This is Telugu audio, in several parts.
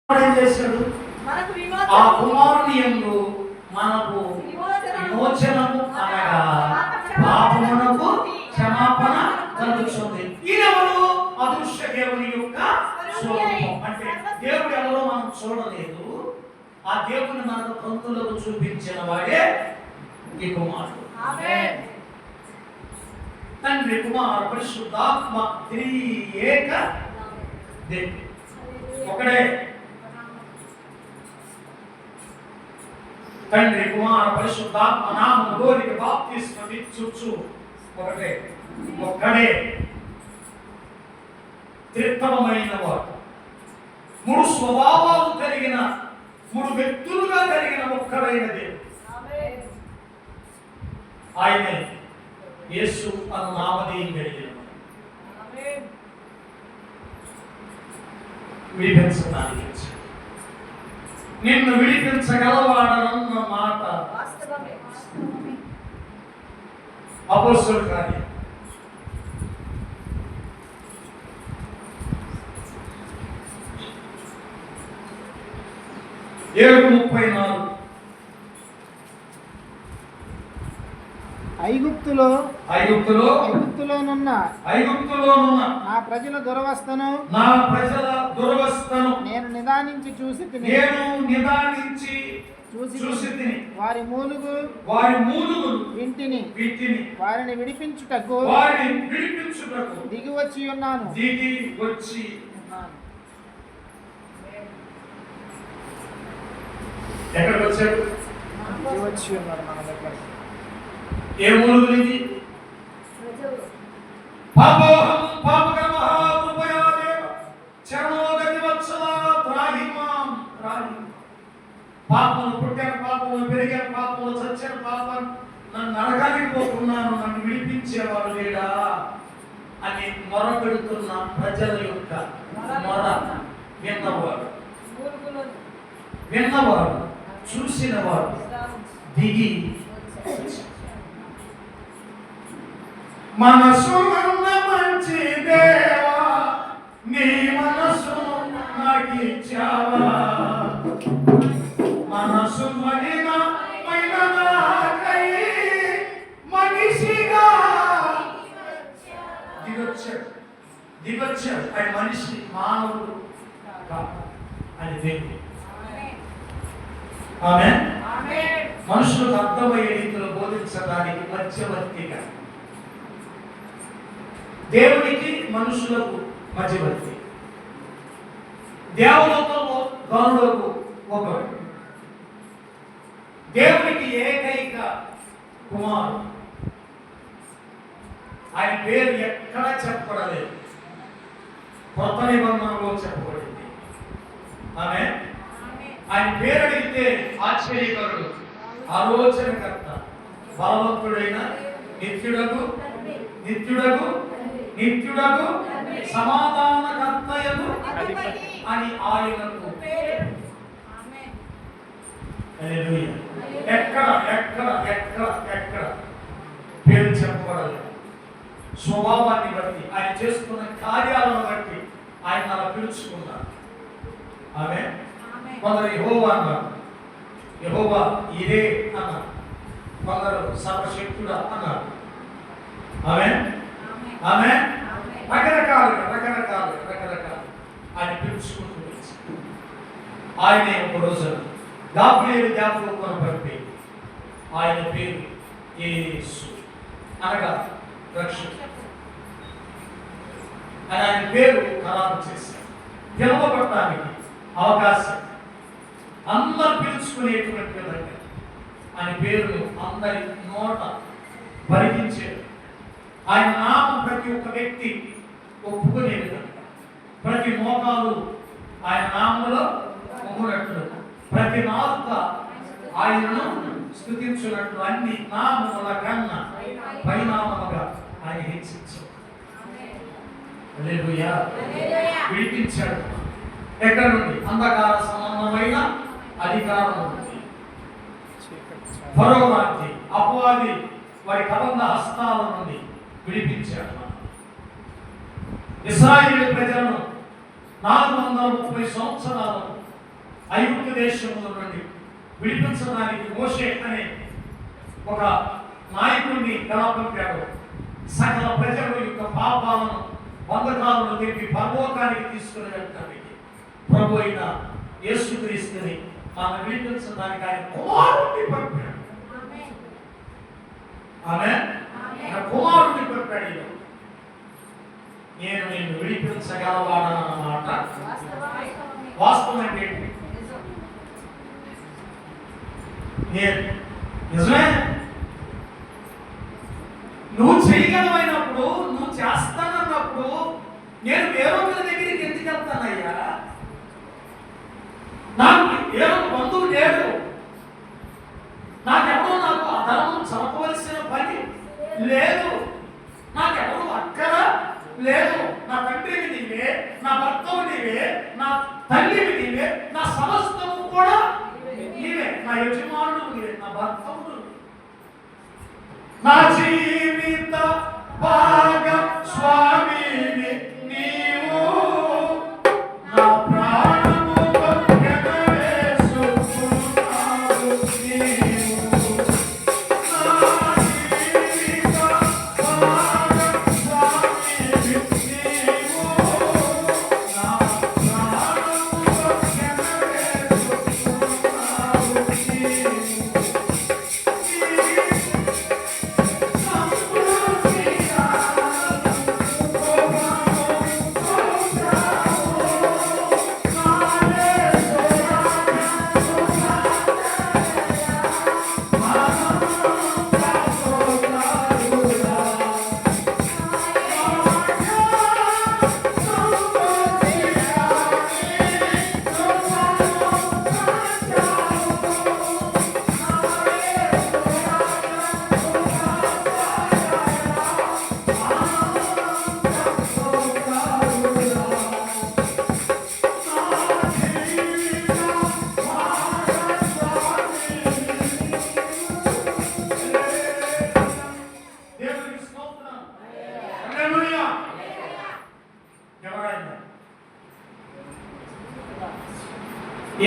ఏం చేశాడు? ఆ కుమారుని యందు మనకు విమోచనము అనగా పాపమునకు క్షమాపణ కలుగుతుంది. ఈయనెవరు? అదృశ్య దేవుని యొక్క స్వరూపం. అంటే దేవుడు ఎవరో మనం చూడలేదు, ఆ దేవుని మనకు కన్నులకు చూపించిన వాడే ఈ కుమారుడు. తండ్రి కుమార పరిశుద్ధాత్మ త్రియేక దేవుడు ఒకడే. తండ్రి కుమార పరిశుద్ధాత్మ నామములోనికి బాప్తిస్మం ఇచ్చుచు ఒకటే, ఒక్కడే త్రిత్వమైన వాడు. మూడు స్వభావాలు కలిగిన, మూడు వ్యక్తులుగా కలిగిన ఒక్కడైన దేవుడు ఆయనే. యేసు అను నామధేయం కలిగిన విడిపించడానికి నిన్ను విడిపించగలవాడన్న మాట అపోస్తలుల కార్యం 7:34. ఐగుప్తులోనున్న నా ప్రజల దురవస్థను నేను నిదానించి చూసి వారి మూలుగు వింటిని వారిని విడిపించుటకు దిగి వచ్చి ఉన్నాను. ఎక్కడికి వచ్చాడు? దిగి వచ్చి ఉన్నారు మన దగ్గర. ఏ మూలుగు ఇది? పాపోహం పాపకర్మహాదేవ చరణోగతి వత్సల త్రాహిమాం త్రాహి. పాపములు పుట్టాను, పాపములు పెరిగాను, పాపములు చచ్చాను, పాపం నన్ను నరకానికి పోతున్నాను, నన్ను విడిపించేవాడు లేడా అని మొరపెడుతున్న ప్రజల యొక్క మొర విన్నవాడు చూసినవాడు దిగి మనసున్న మంచి దేవా నీ మనసు నాకిచ్చావా, మనసు మలినమైననాకై మనిషిగా దిగొచ్చాడు. ఆయన మనిషి, మానవుడు అని దేవుడు. ఆమేన్. మనుషులకు అర్థమయ్యే రీతిలో బోధించడానికి మధ్యవర్తిగా, దేవునికి మనుషులకు మధ్యవర్తి, దేవతలకు గనులకు ఒకడు, దేవునికి ఏకైక కుమారుడు. ఆయన పేరు ఎక్కడ చెప్పబడలేదు, కొత్త నిబంధనలో చెప్పబడింది. ఆమేన్. ఆయన పేరు అడిగితే ఆశ్చర్యకరుడు, ఆలోచనకర్త, బలవంతుడైన నిత్యుడకు సమాధానకర్తయకు అని ఆయనకు ఎక్కడ పేరు చెప్పబడలేదు. స్వభావాన్ని బట్టి, ఆయన చేస్తున్న కార్యాలను బట్టి ఆయన అలా పిలుచుకున్నారు. ఆమె కొందరు యెహోవా అన్నారు, యెహోవా ఇదే అన్నారు, కొందరు సర్వశక్తుడా అన్నారు. ఆమేన్. రకరకాలు ఆయన పిలుచుకుంటూ ఆయనే ఒక రోజు గాబ్రియేలు జ్ఞాపకం పంపి ఆయన పేరు యేసు అనగా రక్షకుడు అని ఆయన పేరు ఖరారు చేశారు. పిలవబడటానికి అవకాశం, అందరు పిలుచుకునేటువంటి విధంగా ఆయన పేరు అందరి నోట పరిగించారు. ఆయన నామం ప్రతి ఒక్క వ్యక్తి ఒప్పుకునే విధంగా, ప్రతి మోకాలు ఆయన నామంలో ఒప్పునట్లు, ప్రతి నాలుక ఆయనను స్తుతించున్నట్లు అన్ని నామముల కన్నా పరిణామముగా ఆయన హెచ్చించాడు. హల్లెలూయా. విడిపించాడు. ఎక్కడ నుండి? అంధకార సంబంధమైన అధికారం ఉంది. ఫరో లాంటి అపవాది వారి కబంధ హస్తాల నుండి విడిపించాడు. ఇశ్రాయేలు ప్రజలను 430 సంవత్సరాలు ఐగుప్తు దేశంలో నుండి విడిపించడానికి మోషే అనే ఒక నాయకుడిని గెలపంపాడు. సకల ప్రజల యొక్క పాపాలను బంధకాలను తెప్పి పరలోకానికి తీసుకుని వెళ్ళడానికి ప్రభు అయిన యేసుక్రీస్తుని ఆమె విడిపించడానికి ఆయన కుమారుడిని పంపాడు. ఆమె కుమారుడిని పంపాడు. నేను నిన్ను విడిపించగలవాడన్నమాట వాస్తవం ఏంటి? నేను నిజమే, నువ్వు చేయగలమైనప్పుడు, నువ్వు చేస్తానన్నప్పుడు నేను వేరొకరి దగ్గరికి ఎందుకు వెళ్తానయ్యా? నాకు వేరొక బంధువు లేడు, నాకెవరో నాకు అధర్మం చదవవలసిన పని లేదు, నాకెవరు అక్కర లేదు. నా తండ్రివి నీవే, నా భర్తవు నీవే, నా తల్లివి నీవే, నా సమస్తము కూడా నీవే, నా యజమానుడు నీవే, నా భర్తవు నా జీవిత భాగస్వామివి నీవు, నా ప్రాణము ఎగవేసుకున్నావు నీవు, నా జీవిత భాగస్వామివి నీవు, నా ప్రాణము ఎగవేసుకున్నావు నీవు.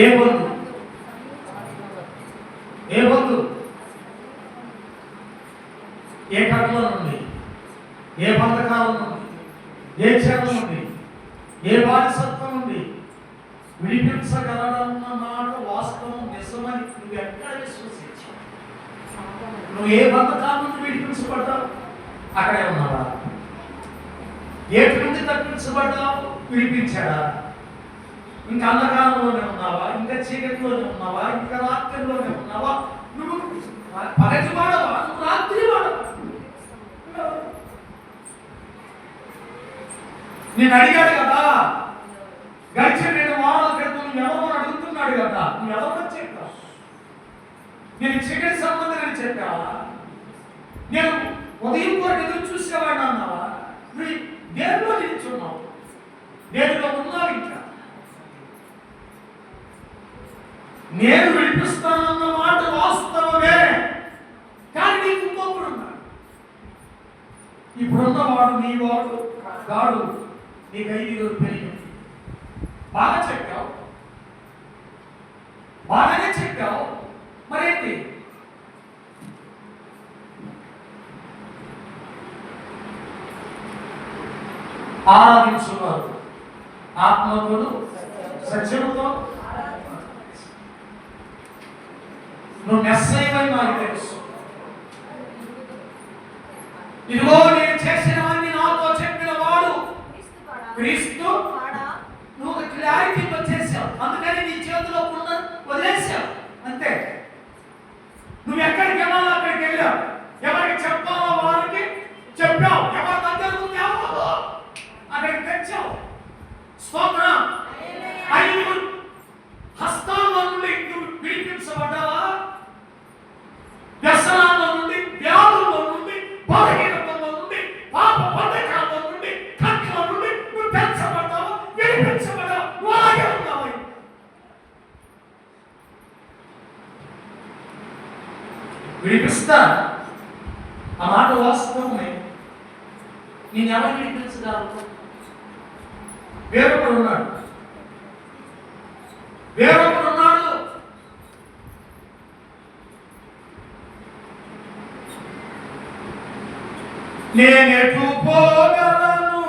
ఏ బంధు, ఏ బంధు, ఏ కట్ల నుండి, ఏ బంధకాల నుండి, ఏ చెర నుండి, ఏ బానిసత్వం నుండి విడిపించగలడన్న మాట వాస్తవం, నిజమని నువ్వు ఎక్కడ విశ్వసించావు? నువ్వు ఏ బంధకాల నుండి విడిపించబడ్డావు? అక్కడే ఉన్నావా? ఏటి నుండి తప్పించబడ్డావు? విడిపించాడా? ఇంకా అంధకారంలోనే ఉన్నావా? ఇంకా చీకటిలోనే ఉన్నావా? ఇంకా రాత్రిలోనే ఉన్నావా? నువ్వు పగటి వాడవా? నువ్వు రాత్రి వాడవా? నేను అడిగాడు కదా, గడిచిన 2 వారాల క్రితం నువ్వు ఎవరు అడుగుతున్నాడు కదా, నువ్వు ఎవరు చెప్పావు? నేను చీకటి సంబంధం చెప్పావా? నేను ఉదయం కూడా ఎదురు చూసేవాడు అన్నావా? నువ్వు దేవుడిలో నిల్చున్నావు, దేవుడిలో ఉన్నావు. ఇంకా నేను విడిపిస్తానన్న మాట వాస్తవమే, కానీ నీకు ఇంకొకడు ఉన్నాడు. ఇప్పుడున్నవాడు నీ వాడు గాడు, నీకు 5 పెరిగింది. బాగా చెప్పావు, బాగానే చెప్పావు, మరేంటి? ఆరాధించున్నారు ఆత్మతో సత్యముతో. నువ్వు మెస్సయ్యవని నాకు తెలుసు. ఇదిగో నేను చేసినవన్నీ నాతో చెప్పిన వాడు క్రీస్తు. నువ్వు క్లారిటీ వచ్చేసావు, అందుకని నీ చేతిలో ఉన్న వదిలేసావు అంతే. నువ్వు ఎక్కడికి వెళ్ళాలో అక్కడికి వెళ్ళావు, ఎవరికి చెప్పాలో వారికి చెప్పావు, ఎవరి దగ్గర నువ్వు అక్కడికి తెచ్చావు. స్తోత్రం. 5 హస్తాల నుండి నువ్వు విడిపించబడ్డావా? వ్యసనాల నుండి, వ్యాధుల నుండి, బలహీనతల నుండి, పాప బంధకాల నుండి, కట్ల నుండి నువ్వు తెచ్చబడ్డావా? విడిపించబడ్డావా? నువ్వు అలాగే ఉన్నావు. విడిపిస్తా ఆ మాట వాస్తవమే. నేను ఎవరు విడిపించగలరు? వేరొకడు ఉన్నాడు, వేరొకడు ఉన్నాడు. నేనెటు పోగలను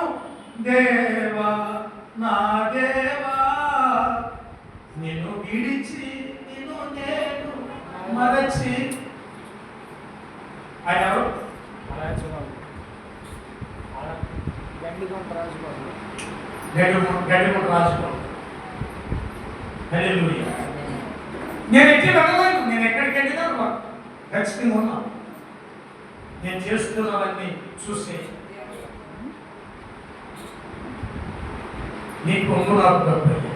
దేవా నా దేవా, నిన్ను విడిచి నిన్ను నేను మరచి. ఆయన ఎవరు? గండిగుంట రాజుబాబు. గడిగుంట రాజుబాబు. హల్లెలూయా. నేను ఎట్టి వెళ్ళలేదు, నేను ఎక్కడికి వెళ్ళినా ఖచ్చితంగా ఉన్నాను. నేను చేస్తున్నవన్నీ చూసి నీ కొంగు నాకు తప్పదు.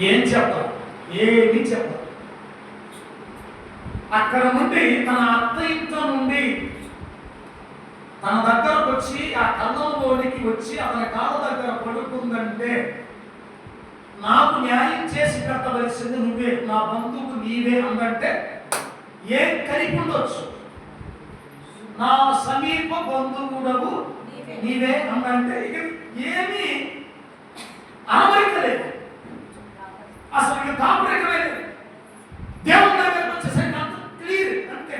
ఏం చెప్పాలి? ఏమీ చెప్పాలి. అక్కడ నుండి తన అత్త ఇంట్లో నుండి తన దగ్గరకు వచ్చి ఆ కళ్ళంలోనికి వచ్చి అతని కాళ్ళ దగ్గర పడుకుందంటే, నాకు న్యాయం చేసి పెట్టవలసింది నువ్వే, నా బంధువు నీవే అందంటే ఏం కలిపి ఉండొచ్చు? నా సమీప బంధువుడవు నీవే అందంటే ఇక ఏమీ అమరిక లేదు, అసలు ఇక తాపరిక లేదు. దేవుని దగ్గరకు వచ్చేసరికి అంత క్లియర్, అంతే,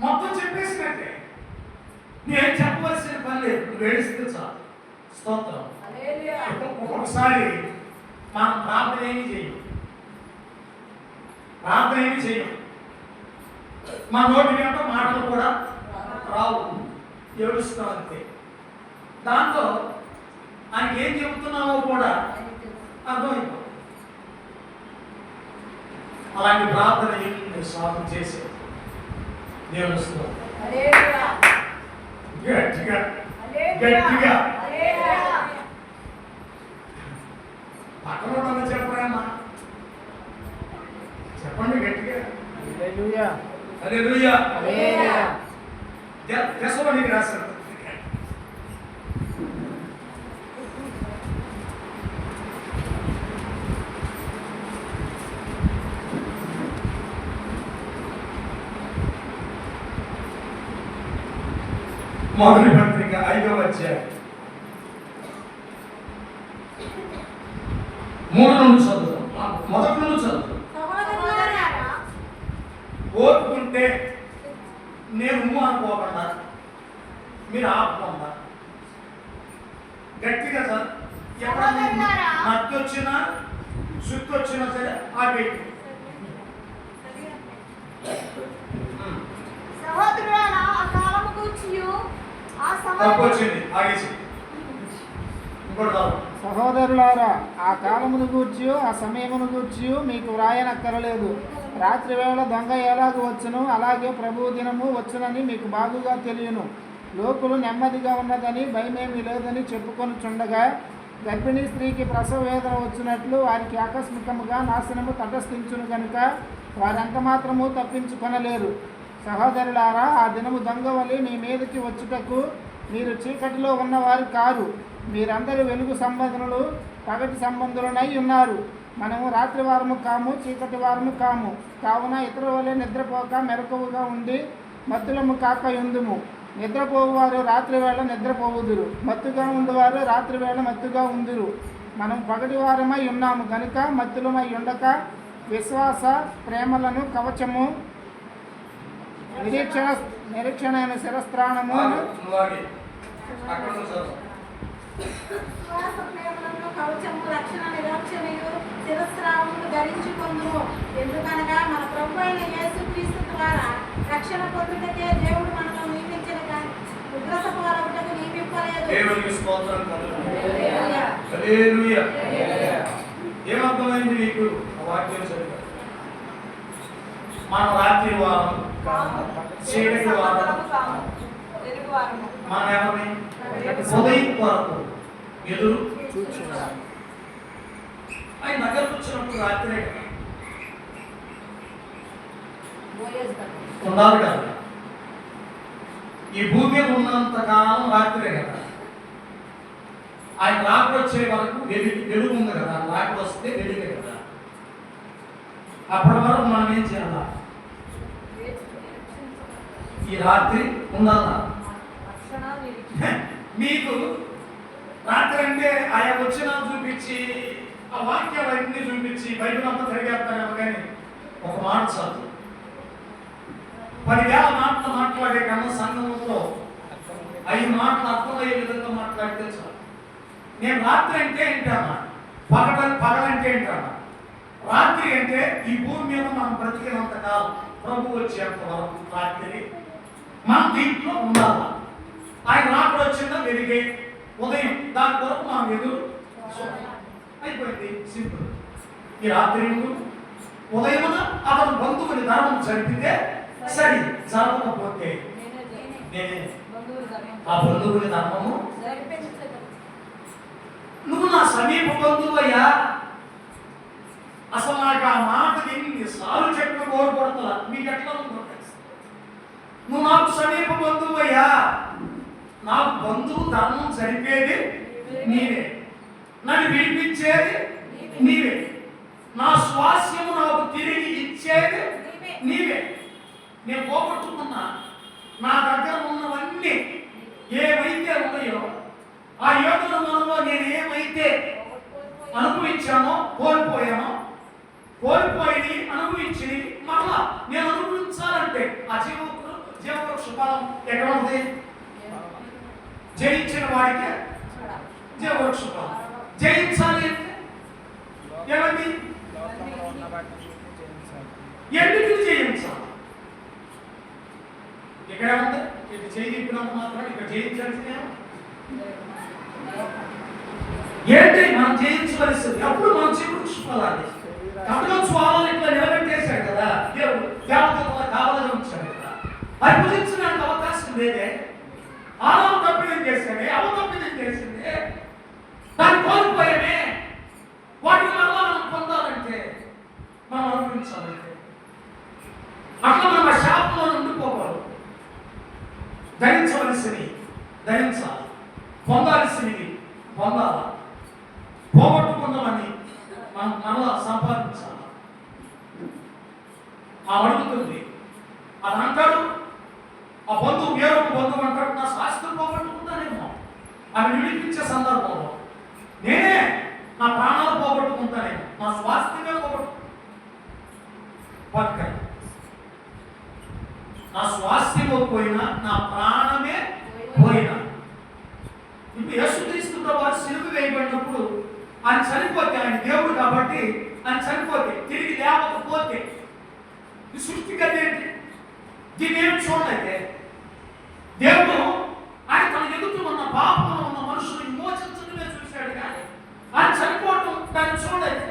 మొత్తం చెప్పేసినట్టే. నేను చెప్పవలసిన పని లేదు, నువ్వు ఏడిస్తే చాలు. స్తోత్రం. ఒక్కొక్కసారి మనం ప్రార్థన ఏమి చేయం, మా నోటి మీద మాటలు కూడా రావు, ఏడుస్తాం అంతే. దాంతో ఆయనకి ఏం చెబుతున్నావో కూడా అర్థమైపో. అలాంటి ప్రార్థన మీరు సాధన చేసి దేవుని గట్టిగా గట్టిగా పక్కన చెప్పరామా, చెప్పండి గట్టిగా. హల్లెలూయా. హల్లెలూయా. తెస్సలోనికీయులకు రాసిన మొదటి పత్రిక 5వ అధ్యాయం 3 నుండి చదువుతాం. మొదటి నుండి చదువుతాం. ఓర్పుకుంటే నేను అనుకోకుండా మీరు ఆపకుండా గట్టిగా సార్, ఎప్పుడన్నా నత్తి వచ్చినా సుత్తి వచ్చినా సరే ఆపేయి. సహోదరులారా, ఆ కాలమును గూర్చి ఆ సమయమును గూర్చి మీకు వ్రాయనక్కరలేదు. రాత్రి వేళ దొంగ ఎలాగ వచ్చును, అలాగే ప్రభు దినము వచ్చునని మీకు బాగుగా తెలియను. లోకులు నెమ్మదిగా ఉన్నదని భయమేమీ లేదని చెప్పుకొనుచుండగా గర్భిణీ స్త్రీకి ప్రసవ వేదన వచ్చినట్లు వారికి ఆకస్మికముగా నాశనము తటస్థించును గనుక వారెంత మాత్రము తప్పించుకొనలేరు. సహోదరులారా, ఆ దినము దొంగ వలె మీ మీదకి వచ్చుటకు మీరు చీకటిలో ఉన్నవారు కారు, మీరందరూ వెలుగు సంబంధులు పగటి సంబంధులనై ఉన్నారు. మనము రాత్రి వారము కాము, చీకటి వారము కాము. కావున ఇతరుల వలె నిద్రపోక మెలకువగా ఉండి మత్తులము కాక యుందుము. నిద్రపోవువారు రాత్రి వేళ నిద్రపోవుదురు, మత్తుగా ఉండువారు రాత్రి వేళ మత్తుగా ఉందురు. మనం పగటి వారమై ఉన్నాము గనుక మత్తులమై ఉండక విశ్వాస ప్రేమలను కవచము, నిరీక్షణ శిరస్త్రాణము ధరించుకుందుము. ఎందుకనగా మన ప్రభు అయిన యేసుక్రీస్తు ద్వారా రక్షణ పొందుటకే దేవుడు మనలో నియమించిన కానీ ఉగ్రత పోరాటకు నియమింపలేదు. ఏమర్థమైంది మీకు ఆ వాక్యం చదివా? మన రాత్రి వారం, చీకటి వారం, మన ఎవరిని ఉదయం వరకు ఎదురు చూస్తున్నారు. ఆయన దగ్గరకు వచ్చినప్పుడు రాత్రే ఉండాలి కదా. ఈ భూమి మీద ఉన్నంత కాలం రాత్రే కదా. ఆయన రాత్రి వచ్చే వరకు వెలుగు ఉంది కదా. రాత్రి వస్తే వెలుగే కదా. అప్పటి వరకు మనం ఏం చేయాలా? ఈ రాత్రి ఉండాలా? మీకు రాత్రి అంటే ఆయన వచ్చిన చూపించి ఆ వాక్యాలన్నీ చూపించి బయట అంతా తిరిగేస్తారేమో కానీ ఒక మాట చాలు. 10,000 మాటలు మాట్లాడే కన్నా సంఘంలో 5 మాటలు అర్థమయ్యే విధంగా మాట్లాడితే చాలు. నేను రాత్రి అంటే ఏంటన్నా, పగలంటే ఏంటన్నా, రాత్రి అంటే ఈ భూమి మీద మనం బ్రతికినంత కాలం, ప్రభు వచ్చేంత వరకు రాత్రి మనం దీంట్లో ఉండాలి. ఆయన రాత్రి వచ్చిందా వెలిగే ఉదయం, దాని కొరకు మనం ఎదురు అయిపోయింది. సింపుల్. ఈ రాత్రి ఉదయమున అతను బంధువుని ధర్మం జరిపితే సరి, జరగకపోతే నేనే ఆ బంధువుని ధర్మము. నువ్వు నా సమీప బంధువయ్యా. అసలు నాకు ఆ మాట ఎన్నిసార్లు చెప్పిన కోరుకోవట్లా. మీకు ఎట్లా ఉందో నువ్వు నాకు సమీప బంధువయ్యా. నాకు బంధువు ధర్మం జరిపేది నీవే, నన్ను విడిపించేది నీవే, నా స్వాస్యము నాకు తిరిగి ఇచ్చేది నీవే. నేను పోగొట్టుకున్నా నా దగ్గర ఉన్నవన్నీ ఏమైతే ఉన్నాయో ఆ 7 నెలల్లో నేను ఏమైతే అనుభవించానో కోల్పోయానో, కోల్పోయి అనుభవించి మరలా నేను అనుభవించాలంటే ఆ జీవవృక్ష ఫలం ఎక్కడ ఉంది? జయించిన వాడికే జీవవృక్ష ఫలం. జయించాలి అంటే ఎవరిని? ఎన్నిటిని జయించాలి? ఇక్కడ ఉంది ఇక్కడ జయించినంత మాత్రం ఇక్కడ జయించాల్సిన ఏంటి? మనం జయించవలసింది అప్పుడు మనం జీవవృక్ష ఫలాన్ని కమలం స్వాలను ఇట్లా నిలబెట్టేశాడు కదా దేవుడు. దేవతల కావాలని ఉంచాడు కదా. అది భుజించడానికి అవకాశం లేదే. ఆదాము తప్పిదం చేశాడే, అవ తప్పిదం చేసిందే, దాన్ని కోల్పోయామే. వాటిని మరలా మనం పొందాలంటే మనం అనుభవించాలంటే అట్లా మనం ఆ శాపంలో ఉండిపోకూడదు. ధరించవలసినవి ధరించాలి, పొందాల్సినవి పొందాలి, పోగొట్టుకున్నామని మనం మనలో సంపాదించాలి. ఆ అడుగుతుంది అది అంటాడు. ఆ బంధువు వేరొక బంధువు అంటాడు, నా శాస్త్రం పోగొట్టుకుంటానేమో అని విడిపించే సందర్భంలో నేనే నా ప్రాణాలు పోగొట్టుకుంటానేమో, నా స్వాస్థ్యమే పోగొట్టుకుంటాను. నా స్వాస్థ్యము పోయినా నా ప్రాణమే పోయినా. ఇప్పుడు యేసుక్రీస్తు వారు సిలువ వేయబడినప్పుడు ఆయన చనిపోతే, ఆయన దేవుడు కాబట్టి ఆయన చనిపోతే తిరిగి లేవకపోతే ఈ సృష్టికర్త ఏంటి? దీన్ని ఏమి చూడలేదే. దేవుడు ఆయన తన ఎదుట ఉన్న పాపంలో ఉన్న మనుషులను విమోచించడమే చూశాడు కానీ ఆయన చనిపోవటం దాన్ని చూడలేదు.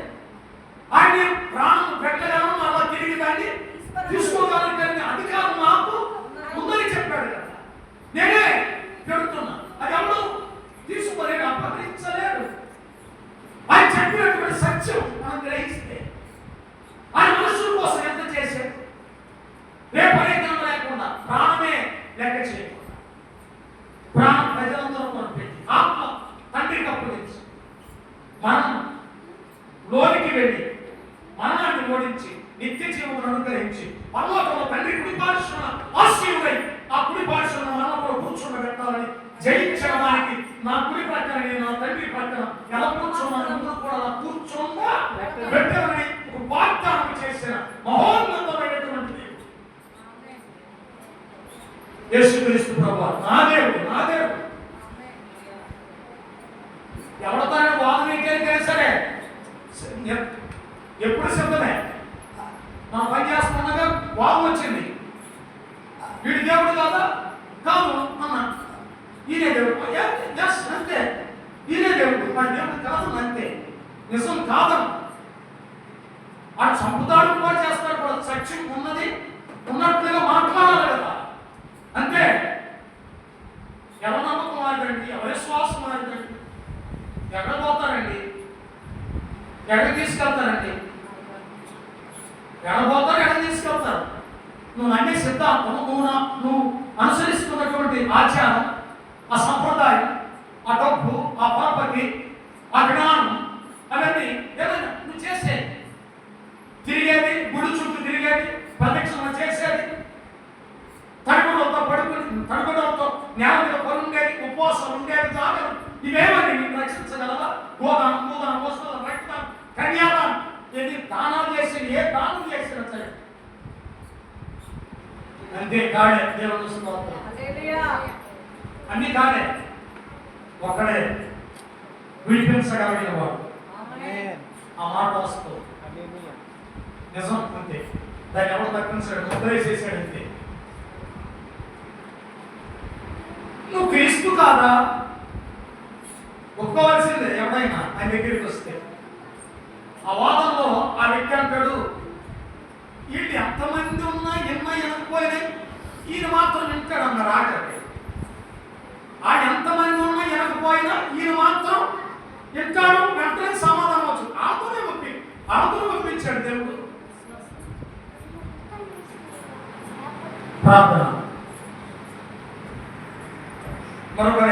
ఆయన ప్రాణం పెట్టగలను అలా తిరిగి దాన్ని తీసుకోగలిగిన అధికారం నాకు ఉందని చెప్పాడు కదా. నేనే పెడుతున్నా, అది ఎవరు తీసుకోలేడు, అప్పగించలేడు. ఆయన చెప్పినటువంటి సత్యం మనం గ్రహిస్తే ఆయన మనుషుల కోసం ఎంత చేశాడు. రేపు అనేకం లేకుండా ప్రాణమే లెక్క చేయకుండా ప్రాణం ప్రజలందరూ పెట్టి ఆత్మ తండ్రికి అప్పగించి మనం లోనికి వెళ్ళి మరణాన్ని ఓడించి నిత్య జీవమును అనుగ్రహించి పరలోకంలో తండ్రి కుడి పార్శ్వన ఆశీర్వై ఆ కుడి పార్శ్వన మనలో కూర్చోబెట్టాలని జయించడానికి నా కుడి ప్రక్కన నా తండ్రి ప్రక్కన ఎలా కూర్చోమని అందరూ కూడా అలా కూర్చోగా పెట్టాలని ఒక వాగ్దానం చేసిన మహోన్నతమైనటువంటి యేసుక్రీస్తు ప్రభువా నా దేవుడు, నా దేవుడు. ఎవరితో వాదన ఏంటైతే సరే ఎప్పుడు శబ్దమే. నా పని చేస్తుండగా వాదన వచ్చింది, వీడి దేవుడు కాదా? కాదు అన్న. ఈయనే దేవుడు, అంతే. ఈయనే దేవుడు, మన దేవుడు కాదు అంతే. నిజం కాదను ఆ చంపుతాడు కూడా చేస్తాడు కూడా. సత్యం ఉన్నది ఉన్నట్లుగా మాట్లాడాలి కదా, అంతే. ఎవరి నమ్మకం మారండి, ఎవరి విశ్వాసం మారండి, ఎక్కడ పోతారండి, ఎక్కడ తీసుకెళ్తారండి, ఎక్కడ పోతారు, ఎక్కడ తీసుకెళ్తారు. నువ్వు అన్ని సిద్ధాంతం, నువ్వు అనుసరిస్తున్నటువంటి ఆచారం, ఆ సంప్రదాయం, ఆ డబ్బు, ఆ పరపతి, ఆ జ్ఞానం, అవన్నీ ఏదైనా నువ్వు చేసేది, తిరిగేది, గుడి చుట్టూ తిరిగేది, ప్రదక్షిణ చేసేది, తడుగులతో పడుకుని తడుగులతో నేల మీద పడుండేది, ఉపవాసం ఉండేది, తాగదు, ఇవేమని నేను రక్షించగలవా? గోదానం, భూదానం, వస్తువులు, రక్తం, కన్యాదానం, ఏది దానాలు చేసి ఏ దానం చేసినా సరే అంతే కాడే. దేవుని స్తోత్రం. అన్ని కాడే, ఒక్కడే విడిపించగలిగిన వాడు. ఆ మాట వస్తూ నిజం అంతే. దాన్ని ఎవరు తప్పించాడు? ముద్రేసేసాడు అంతే. నువ్వు క్రీస్తు కాదా ఒప్పుకోవాల్సిందే ఎవరైనా ఆయన దగ్గరికి వస్తే. ఆ వాదంలో ఆ వ్యక్తి అంటాడు, వీళ్ళు ఎంతమంది ఉన్నా ఎన్నో వెనకపోయినాయి, ఈయన మాత్రం వింటాడు అన్నారు. ఆయన ఎంతమంది ఉన్నా వెనకపోయినా ఈయన మాత్రం వింటాడు. వెంటనే సమాధానం వచ్చు. ఆతోనే ఒప్పించాడు దేవుడు. ప్రార్థన. మరొక